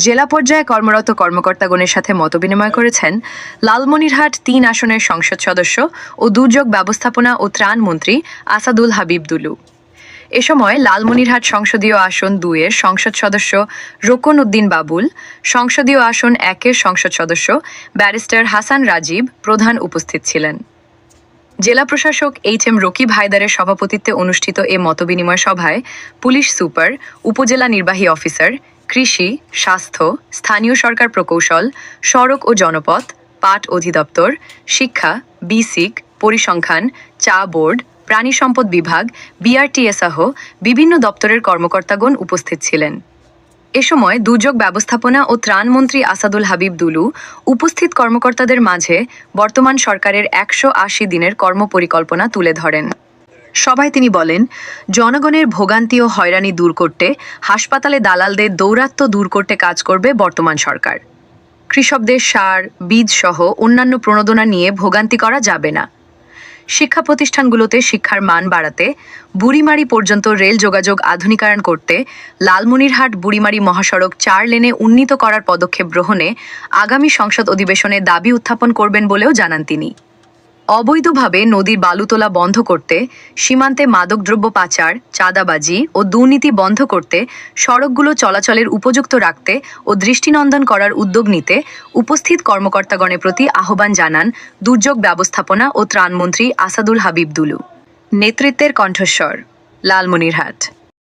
জেলা পর্যায়ে কর্মরত কর্মকর্তাগণের সাথে মতবিনিময় করেছেন লালমনিরহাট ৩ আসনের সংসদ সদস্য ও দুর্যোগ ব্যবস্থাপনা ও ত্রাণ মন্ত্রী আসাদুল হাবিব দুলু। এ সময় লালমনিরহাট সংসদীয় আসন ২-এর সংসদ সদস্য রোকন উদ্দিন বাবুল, সংসদীয় আসন ১-এর সংসদ সদস্য ব্যারিস্টার হাসান রাজীব প্রধান উপস্থিত ছিলেন। জেলা প্রশাসক এইচ.এম. রকিব হায়দারের সভাপতিত্বে অনুষ্ঠিত এ মতবিনিময় সভায় পুলিশ সুপার, উপজেলা নির্বাহী অফিসার, কৃষি, স্বাস্থ্য, স্থানীয় সরকার প্রকৌশল, সড়ক ও জনপথ, পাট অধিদপ্তর, শিক্ষা, বিসিক, পরিসংখ্যান, চা বোর্ড, প্রাণী সম্পদ বিভাগ, বিআরটিএ সহ বিভিন্ন দপ্তরের কর্মকর্তাগণ উপস্থিত ছিলেন। এ সময় দুর্যোগ ব্যবস্থাপনা ও ত্রাণমন্ত্রী আসাদুল হাবিব দুলু উপস্থিত কর্মকর্তাদের মাঝে বর্তমান সরকারের ১৮০ দিনের কর্মপরিকল্পনা তুলে ধরেন। সভায় তিনি বলেন, জনগণের ভোগান্তি ও হয়রানি দূর করতে হাসপাতালে দালালদের দৌরাত্ম্য দূর করতে কাজ করবে বর্তমান সরকার। কৃষকদের সার, বীজ সহ অন্যান্য প্রণোদনা নিয়ে ভোগান্তি করা যাবে না। শিক্ষা প্রতিষ্ঠানগুলোতে শিক্ষার মান বাড়াতে বুড়িমারি পর্যন্ত রেল যোগাযোগ আধুনিকায়ন করতে লালমনিরহাট বুড়িমারি মহাসড়ক ৪ লেনে উন্নীত করার পদক্ষেপ গ্রহণে আগামী সংসদ অধিবেশনে দাবি উত্থাপন করবেন বলেও জানান তিনি। অবৈধভাবে নদীর বালু তোলা বন্ধ করতে, সীমান্তে মাদকদ্রব্য পাচার, চাঁদাবাজি ও দুর্নীতি বন্ধ করতে, সড়কগুলো চলাচলের উপযুক্ত রাখতে ও দৃষ্টিনন্দন করার উদ্যোগ নিতে উপস্থিত কর্মকর্তাগণের প্রতি আহ্বান জানান দুর্যোগ ব্যবস্থাপনা ও ত্রাণমন্ত্রী আসাদুল হাবিব দুলু। নেতৃত্বের কণ্ঠস্বর, লালমনিরহাট।